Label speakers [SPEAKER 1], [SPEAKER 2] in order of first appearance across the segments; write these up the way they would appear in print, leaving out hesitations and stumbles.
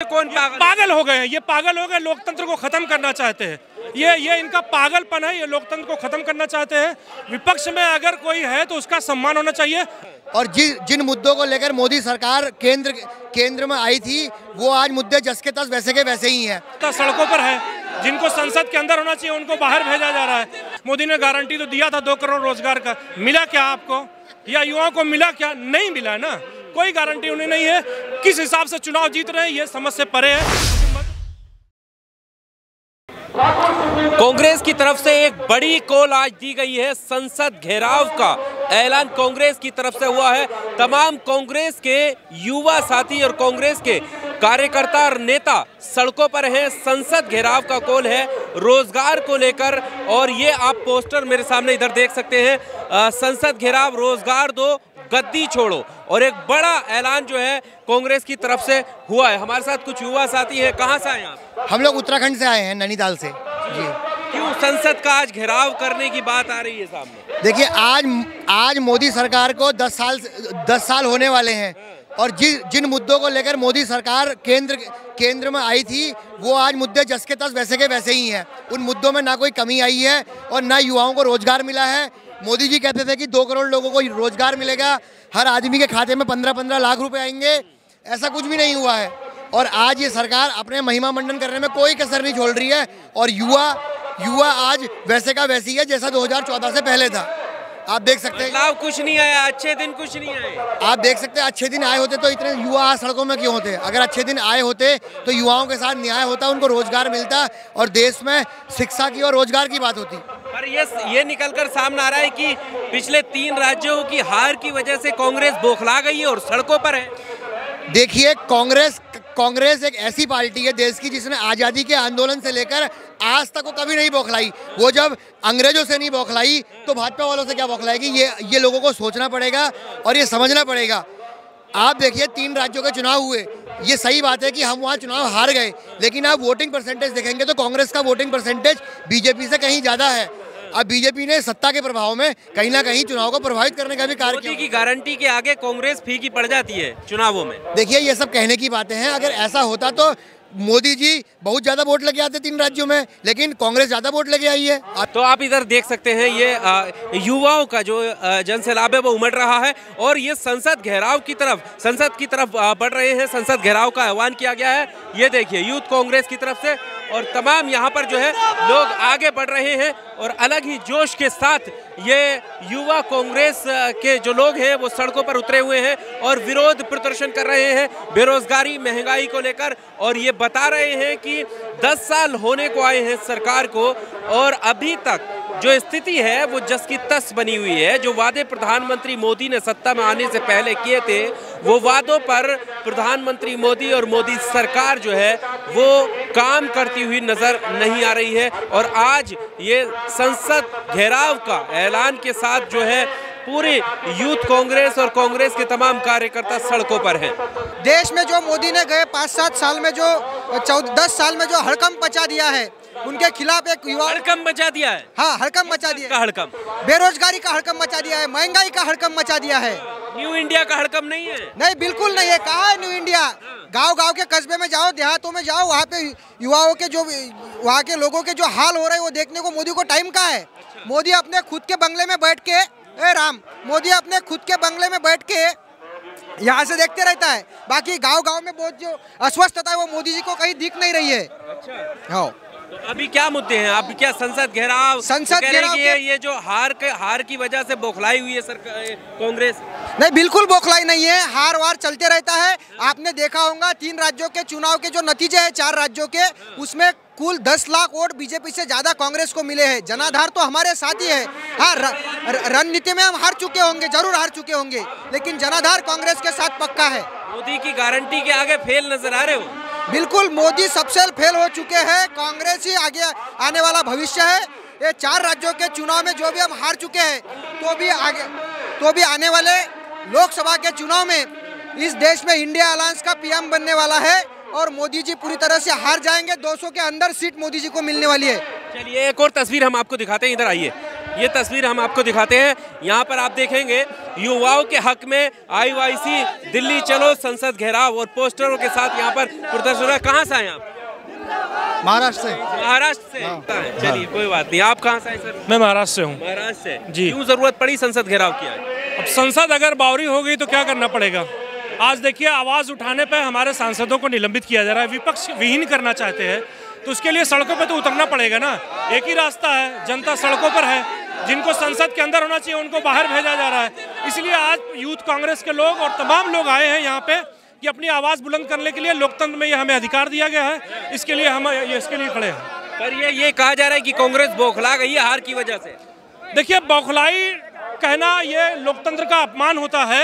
[SPEAKER 1] कौन
[SPEAKER 2] पागल हो गए हैं? ये पागल हो गए, लोकतंत्र को खत्म करना चाहते हैं। ये इनका पागलपन है, ये लोकतंत्र को खत्म करना चाहते हैं। विपक्ष में अगर कोई है तो उसका सम्मान होना चाहिए।
[SPEAKER 3] और जिन मुद्दों को लेकर मोदी सरकार केंद्र में आई थी, वो आज मुद्दे जस के तस वैसे के वैसे ही हैं।
[SPEAKER 2] तो सड़कों पर है, जिनको संसद के अंदर होना चाहिए उनको बाहर भेजा जा रहा है। मोदी ने गारंटी तो दिया था 2 करोड़ रोजगार का, मिला क्या आपको? या युवाओं को मिला क्या? नहीं मिला है ना, कोई गारंटी उन्हें नहीं है। किस हिसाब से चुनाव जीत रहे हैं ये समझ से परे है।
[SPEAKER 1] कांग्रेस की तरफ से एक बड़ी कॉल आज दी गई है। संसद घेराव का ऐलान कांग्रेस की तरफ से हुआ है। तमाम कांग्रेस के युवा साथी और कांग्रेस के कार्यकर्ता और नेता सड़कों पर हैं। संसद घेराव का कॉल है रोजगार को लेकर, और ये आप पोस्टर मेरे सामने इधर देख सकते हैं। संसद घेराव, रोजगार दो, गद्दी छोड़ो, और एक बड़ा ऐलान जो है कांग्रेस की तरफ से हुआ है। हमारे साथ कुछ युवा साथी हैं। कहाँ से आए आप?
[SPEAKER 3] हम लोग उत्तराखंड से आए हैं, नैनीताल से जी।
[SPEAKER 1] क्यों संसद का आज घेराव करने की बात आ रही है सामने?
[SPEAKER 3] देखिए, आज मोदी सरकार को 10 साल होने वाले हैं, और जिन मुद्दों को लेकर मोदी सरकार केंद्र में आई थी, वो आज मुद्दे जस के तस वैसे के वैसे ही हैं। उन मुद्दों में ना कोई कमी आई है और ना युवाओं को रोजगार मिला है। मोदी जी कहते थे कि 2 करोड़ लोगों को रोजगार मिलेगा, हर आदमी के खाते में 15-15 लाख रुपए आएंगे। ऐसा कुछ भी नहीं हुआ है, और आज ये सरकार अपने महिमा मंडन करने में कोई कसर नहीं छोड़ रही है। और युवा आज वैसे का वैसी है जैसा 2014 से पहले था। आप देख सकते हैं,
[SPEAKER 1] बदलाव कुछ नहीं आया, अच्छे दिन कुछ नहीं आए।
[SPEAKER 3] आप देख सकते हैं, अच्छे दिन आए होते तो इतने युवा आज सड़कों में क्यों होते? अगर अच्छे दिन आए होते तो युवाओं के साथ न्याय होता, उनको रोजगार मिलता और देश में शिक्षा की और रोजगार की बात होती।
[SPEAKER 1] पर ये निकलकर सामने आ रहा है कि पिछले 3 राज्यों की हार की वजह से कांग्रेस बौखला गई है और सड़कों पर है।
[SPEAKER 3] देखिए, कांग्रेस एक ऐसी पार्टी है देश की जिसने आज़ादी के आंदोलन से लेकर आज तक वो कभी नहीं बौखलाई। वो जब अंग्रेजों से नहीं बौखलाई तो भाजपा वालों से क्या बौखलाएगी? ये लोगों को सोचना पड़ेगा और ये समझना पड़ेगा। आप देखिए, 3 राज्यों के चुनाव हुए, ये सही बात है कि हम वहाँ चुनाव हार गए, लेकिन आप वोटिंग परसेंटेज देखेंगे तो कांग्रेस का वोटिंग परसेंटेज बीजेपी से कहीं ज़्यादा है। अब बीजेपी ने सत्ता के प्रभाव में कहीं ना कहीं चुनाव को प्रभावित करने का भी कार्य किया।
[SPEAKER 1] मोदी की गारंटी के आगे कांग्रेस फीकी पड़ जाती है चुनावों में।
[SPEAKER 3] देखिए, ये सब कहने की बातें हैं। अगर ऐसा होता तो मोदी जी बहुत ज्यादा वोट लेके आते 3 राज्यों में, लेकिन कांग्रेस ज्यादा वोट लेके आई है।
[SPEAKER 1] तो आप इधर देख सकते हैं, ये युवाओं का जो जनसैलाब है वो उमड़ रहा है, और ये संसद की तरफ बढ़ रहे हैं। संसद घेराव का आह्वान किया गया है। ये देखिए, यूथ कांग्रेस की तरफ से, और तमाम यहाँ पर जो है लोग आगे बढ़ रहे हैं, और अलग ही जोश के साथ ये युवा कांग्रेस के जो लोग हैं वो सड़कों पर उतरे हुए हैं और विरोध प्रदर्शन कर रहे हैं बेरोजगारी, महंगाई को लेकर। और ये बता रहे हैं कि 10 साल होने को आए हैं सरकार को, और अभी तक जो स्थिति है वो जस की तस बनी हुई है। जो वादे प्रधानमंत्री मोदी ने सत्ता में आने से पहले किए थे, वो वादों पर प्रधानमंत्री मोदी और मोदी सरकार जो है वो काम करती हुई नजर नहीं आ रही है। और आज ये संसद घेराव का ऐलान के साथ जो है पूरे यूथ कांग्रेस और कांग्रेस के तमाम कार्यकर्ता सड़कों पर हैं।
[SPEAKER 4] देश में जो मोदी ने गए 5-7 साल में, जो 10 साल में जो हड़कंप मचा दिया है, उनके खिलाफ एक युवा
[SPEAKER 1] हड़कंप मचा दिया है।
[SPEAKER 4] हाँ, हड़कंप मचा दिया है।
[SPEAKER 1] हड़कंप,
[SPEAKER 4] बेरोजगारी का हड़कंप मचा दिया है, महंगाई का हड़कंप मचा दिया है।
[SPEAKER 1] न्यू इंडिया का हड़कंप नहीं है?
[SPEAKER 4] नहीं, बिल्कुल नहीं है। कहाँ है न्यू इंडिया? गांव के कस्बे में जाओ, देहातों में जाओ, वहाँ पे युवाओं के जो, वहाँ के लोगों के जो हाल हो रहे हैं वो देखने को मोदी को टाइम कहाँ है? मोदी अपने खुद के बंगले में बैठ के, मोदी अपने खुद के बंगले में बैठ के यहाँ से देखते रहता है। बाकी गांव में बहुत जो अस्वस्थता है वो मोदी जी को कहीं दिख नहीं रही है।
[SPEAKER 1] अच्छा,
[SPEAKER 4] हाँ।
[SPEAKER 1] तो अभी क्या मुद्दे हैं? अभी क्या संसद घेराव ये जो हार की वजह से बौखलाई हुई है सरकार कांग्रेस?
[SPEAKER 4] नहीं, बिल्कुल बौखलाई नहीं है। हार वार चलते रहता है। आपने देखा होगा 3 राज्यों के चुनाव के जो नतीजे हैं, 4 राज्यों के, उसमें कुल 10 लाख वोट बीजेपी से ज्यादा कांग्रेस को मिले हैं। जनाधार तो हमारे साथ ही है। हाँ, रणनीति में हम हार चुके होंगे, जरूर हार चुके होंगे, लेकिन जनाधार कांग्रेस के साथ पक्का है।
[SPEAKER 1] मोदी की गारंटी के आगे फेल नजर आ रहे हो?
[SPEAKER 4] बिल्कुल, मोदी सबसे फेल हो चुके हैं। कांग्रेस ही आगे आने वाला भविष्य है। ये 4 राज्यों के चुनाव में जो भी हम हार चुके हैं, तो भी आने वाले लोकसभा के चुनाव में इस देश में इंडिया अलायंस का पीएम बनने वाला है, और मोदी जी पूरी तरह से हार जाएंगे। 200 के अंदर सीट मोदी जी को मिलने वाली है।
[SPEAKER 1] चलिए, एक और तस्वीर हम आपको दिखाते हैं, इधर आइए। ये तस्वीर हम आपको दिखाते हैं। यहाँ पर आप देखेंगे युवाओं के हक में IYC दिल्ली चलो संसद घेराव और पोस्टरों के साथ यहाँ पर प्रदर्शन हो रहा है। कहाँ से आए आप?
[SPEAKER 3] महाराष्ट्र से।
[SPEAKER 1] महाराष्ट्र से। चलिए कोई बात नहीं। आप कहाँ से आए सर?
[SPEAKER 2] मैं महाराष्ट्र से हूँ।
[SPEAKER 1] महाराष्ट्र से
[SPEAKER 2] जी।
[SPEAKER 1] क्यों जरूरत पड़ी संसद घेराव की?
[SPEAKER 2] अब संसद अगर बावरी हो गई तो क्या करना पड़ेगा? आज देखिए, आवाज उठाने पे हमारे सांसदों को निलंबित किया जा रहा है। विपक्ष विहीन करना चाहते हैं तो उसके लिए सड़कों पे तो उतरना पड़ेगा ना। एक ही रास्ता है, जनता सड़कों पर है। जिनको संसद के अंदर होना चाहिए उनको बाहर भेजा जा रहा है। इसलिए आज यूथ कांग्रेस के लोग और तमाम लोग आए हैं यहाँ पे कि अपनी आवाज बुलंद करने के लिए। लोकतंत्र में ये हमें अधिकार दिया गया है, इसके लिए हम इसके लिए खड़े हैं।
[SPEAKER 1] पर ये कहा जा रहा है कि कांग्रेस बौखला गई है हार की वजह से।
[SPEAKER 2] देखिए, बौखलाई कहना ये लोकतंत्र का अपमान होता है।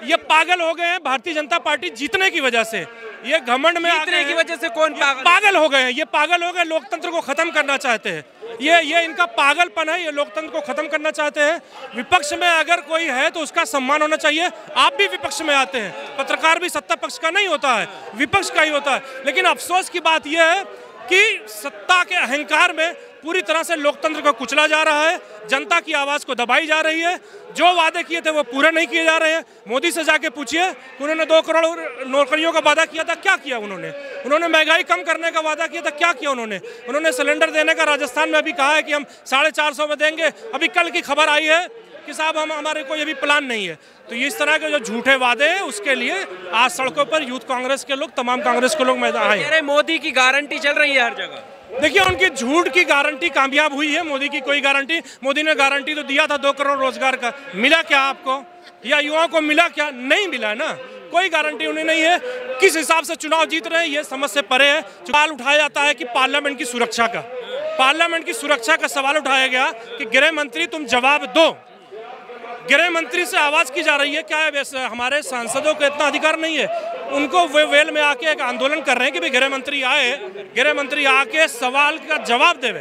[SPEAKER 2] ये पागल हो गए हैं भारतीय जनता पार्टी जीतने की वजह से। ये घमंड में
[SPEAKER 1] जीतने की वजह से कौन
[SPEAKER 2] पागल हो गए हैं? ये पागल हो गए, लोकतंत्र को खत्म करना चाहते हैं। ये इनका पागलपन है। ये लोकतंत्र को खत्म करना चाहते हैं। विपक्ष में अगर कोई है तो उसका सम्मान होना चाहिए। आप भी विपक्ष में आते हैं। पत्रकार भी सत्ता पक्ष का नहीं होता है, विपक्ष का ही होता है। लेकिन अफसोस की बात यह है कि सत्ता के अहंकार में पूरी तरह से लोकतंत्र को कुचला जा रहा है। जनता की आवाज को दबाई जा रही है। जो वादे किए थे वो पूरे नहीं किए जा रहे हैं। मोदी से जाके पूछिए, उन्होंने 2 करोड़ नौकरियों का वादा किया था, क्या किया उन्होंने महंगाई कम करने का वादा किया था, क्या किया उन्होंने सिलेंडर देने का राजस्थान में अभी कहा है कि हम 450 में देंगे। अभी कल की खबर आई है कि साहब हमारे कोई अभी प्लान नहीं है। तो इस तरह के जो झूठे वादे हैं उसके लिए आज सड़कों पर यूथ कांग्रेस के लोग, तमाम कांग्रेस के लोग मैदान आए हैं।
[SPEAKER 1] मोदी की गारंटी चल रही है हर जगह।
[SPEAKER 2] देखिए, उनकी झूठ की गारंटी कामयाब हुई है। मोदी की कोई गारंटी, मोदी ने गारंटी तो दिया था 2 करोड़ रोजगार का, मिला क्या आपको या युवाओं को मिला क्या? नहीं मिला है ना। कोई गारंटी उन्हें नहीं है। किस हिसाब से चुनाव जीत रहे हैं ये समझ से परे है। सवाल उठाया जाता है कि पार्लियामेंट की सुरक्षा का सवाल उठाया गया कि गृह मंत्री तुम जवाब दो। गृह मंत्री से आवाज की जा रही है, क्या है वैसे हमारे सांसदों को इतना अधिकार नहीं है? उनको वे वेल में आके एक आंदोलन कर रहे हैं कि भाई गृह मंत्री आके सवाल का जवाब देवे।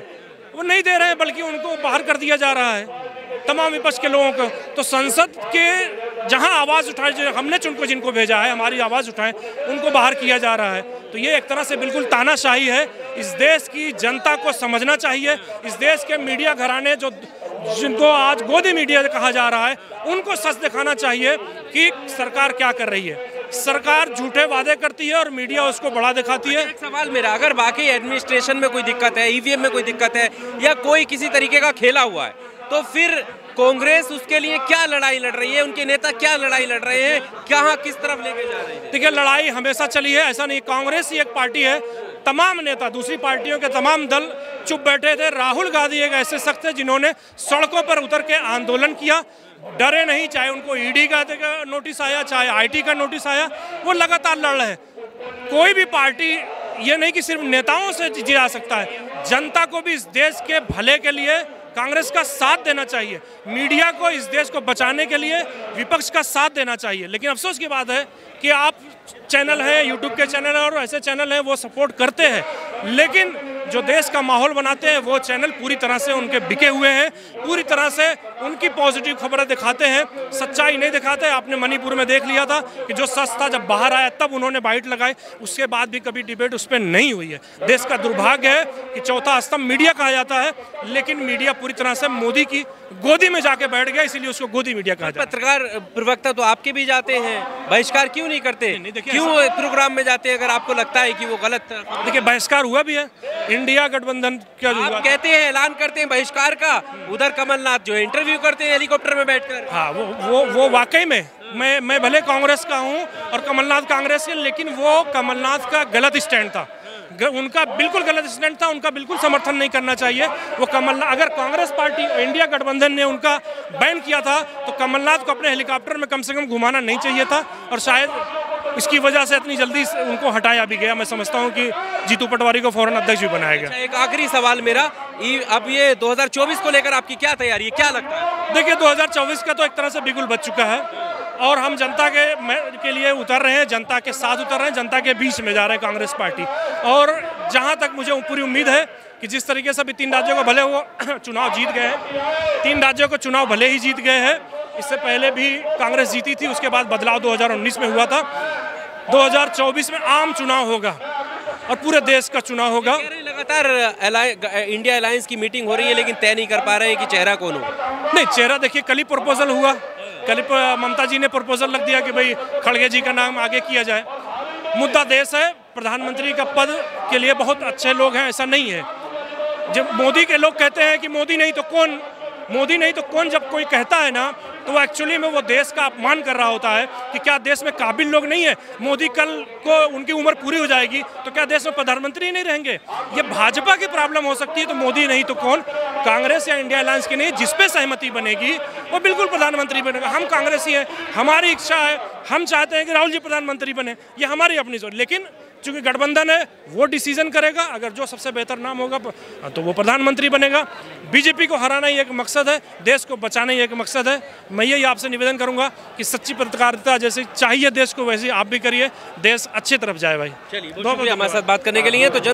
[SPEAKER 2] वो नहीं दे रहे हैं, बल्कि उनको बाहर कर दिया जा रहा है तमाम विपक्ष के लोगों को। तो संसद के जहां आवाज उठाए, जो हमने जिनको भेजा है हमारी आवाज उठाएं, उनको बाहर किया जा रहा है। तो ये एक तरह से बिल्कुल तानाशाही है। इस देश की जनता को समझना चाहिए। इस देश के मीडिया घराने जिनको आज गोदी मीडिया कहा जा रहा है, उनको सच दिखाना चाहिए कि सरकार क्या कर रही है। सरकार झूठे वादे करती है और मीडिया उसको बड़ा दिखाती है।
[SPEAKER 1] एक सवाल मेरा, अगर बाकी एडमिनिस्ट्रेशन में कोई दिक्कत है, EVM में कोई दिक्कत है या कोई किसी तरीके का खेला हुआ है, तो फिर कांग्रेस उसके लिए क्या लड़ाई लड़ रही है? उनके नेता क्या लड़ाई लड़ रहे हैं? क्या किस तरफ लेके जा रहे हैं?
[SPEAKER 2] देखिए, लड़ाई हमेशा चली है, ऐसा नहीं। कांग्रेस ही एक पार्टी है, तमाम नेता, दूसरी पार्टियों के तमाम दल चुप बैठे थे। राहुल गांधी एक ऐसे शख्स थे जिन्होंने सड़कों पर उतर के आंदोलन किया, डरे नहीं। चाहे उनको ED का नोटिस आया, चाहे IT का नोटिस आया, वो लगातार लड़ रहे हैं। कोई भी पार्टी ये नहीं कि सिर्फ नेताओं से जिया सकता है, जनता को भी इस देश के भले के लिए कांग्रेस का साथ देना चाहिए। मीडिया को इस देश को बचाने के लिए विपक्ष का साथ देना चाहिए। लेकिन अफसोस की बात है कि आप चैनल है, यूट्यूब के चैनल और ऐसे चैनल हैं, वो सपोर्ट करते हैं, लेकिन जो देश का माहौल बनाते हैं वो चैनल पूरी तरह से उनके बिके हुए हैं। पूरी तरह से उनकी पॉजिटिव खबरें दिखाते हैं, सच्चाई नहीं दिखाते। आपने मणिपुर में देख लिया था कि जो सच था जब बाहर आया तब उन्होंने बाइट लगाई, उसके बाद भी कभी डिबेट उस पर नहीं हुई है। देश का दुर्भाग्य है कि चौथा स्तंभ मीडिया कहा जाता है, लेकिन मीडिया पूरी तरह से मोदी की गोदी में जाके बैठ गया, इसीलिए उसको गोदी मीडिया कहा जाता है।
[SPEAKER 1] पत्रकार प्रवक्ता तो आपके भी जाते हैं, बहिष्कार क्यों नहीं करते? क्यों प्रोग्राम में जाते हैं अगर आपको लगता है कि वो गलत?
[SPEAKER 2] देखिए, बहिष्कार हुआ भी है। इंडिया गठबंधन क्या
[SPEAKER 1] आप कहते हैं, ऐलान करते हैं बहिष्कार का, उधर कमलनाथ जो इंटरव्यू करते हैं हेलीकॉप्टर में बैठकर।
[SPEAKER 2] हाँ, वो वाकई में मैं भले कांग्रेस का हूँ और कमलनाथ कांग्रेस के, लेकिन वो कमलनाथ का गलत स्टैंड था। उनका बिल्कुल गलत स्टैंड था, उनका बिल्कुल समर्थन नहीं करना चाहिए। वो कमलनाथ, अगर कांग्रेस पार्टी इंडिया गठबंधन ने उनका बैन किया था तो कमलनाथ को अपने हेलीकॉप्टर में कम से कम घुमाना नहीं चाहिए था, और शायद इसकी वजह से इतनी जल्दी उनको हटाया भी गया। मैं समझता हूं कि जीतू पटवारी को फौरन अध्यक्ष भी बनाया गया।
[SPEAKER 1] एक आखिरी सवाल मेरा, अब ये 2024 को लेकर आपकी क्या तैयारी है, क्या लगता है?
[SPEAKER 2] देखिए, 2024 का तो एक तरह से बिल्कुल बच चुका है और हम जनता के लिए उतर रहे हैं, जनता के साथ उतर रहे हैं, जनता के बीच में जा रहे हैं कांग्रेस पार्टी। और जहां तक मुझे पूरी उम्मीद है कि जिस तरीके से अभी 3 राज्यों को भले वो चुनाव जीत गए हैं, 3 राज्यों को चुनाव भले ही जीत गए हैं, इससे पहले भी कांग्रेस जीती थी, उसके बाद बदलाव 2019 में हुआ था। 2024 में आम चुनाव होगा और पूरे देश का चुनाव होगा।
[SPEAKER 1] लगातार इंडिया अलायंस की मीटिंग हो रही है, लेकिन तय नहीं कर पा रहे हैं कि चेहरा कौन हो।
[SPEAKER 2] नहीं, चेहरा देखिए, कल ही प्रपोजल हुआ, कल ममता जी ने प्रपोजल रख दिया कि भाई खड़गे जी का नाम आगे किया जाए। मुद्दा देश है, प्रधानमंत्री का पद के लिए बहुत अच्छे लोग हैं, ऐसा नहीं है। जब मोदी के लोग कहते हैं कि मोदी नहीं तो कौन, मोदी नहीं तो कौन, जब कोई कहता है ना तो वो एक्चुअली में वो देश का अपमान कर रहा होता है कि क्या देश में काबिल लोग नहीं है। मोदी कल को उनकी उम्र पूरी हो जाएगी तो क्या देश में प्रधानमंत्री नहीं रहेंगे? ये भाजपा की प्रॉब्लम हो सकती है, तो मोदी नहीं तो कौन, कांग्रेस या इंडिया अलायंस की नहीं, जिस पे सहमति बनेगी वो बिल्कुल प्रधानमंत्री बनेगा। हम कांग्रेसी हैं, हमारी इच्छा है, हम चाहते हैं कि राहुल जी प्रधानमंत्री बने, ये हमारी अपनी सोच। लेकिन चूंकि गठबंधन है, वो डिसीजन करेगा, अगर जो सबसे बेहतर नाम होगा तो वो प्रधानमंत्री बनेगा। बीजेपी को हराना ही एक मकसद है, देश को बचाना ही एक मकसद है। मैं यही आपसे निवेदन करूंगा कि सच्ची पत्रकारिता जैसे चाहिए देश को, वैसे आप भी करिए, देश अच्छी तरफ जाए भाई।
[SPEAKER 1] चलिए, हमारे साथ बात करने के लिए तो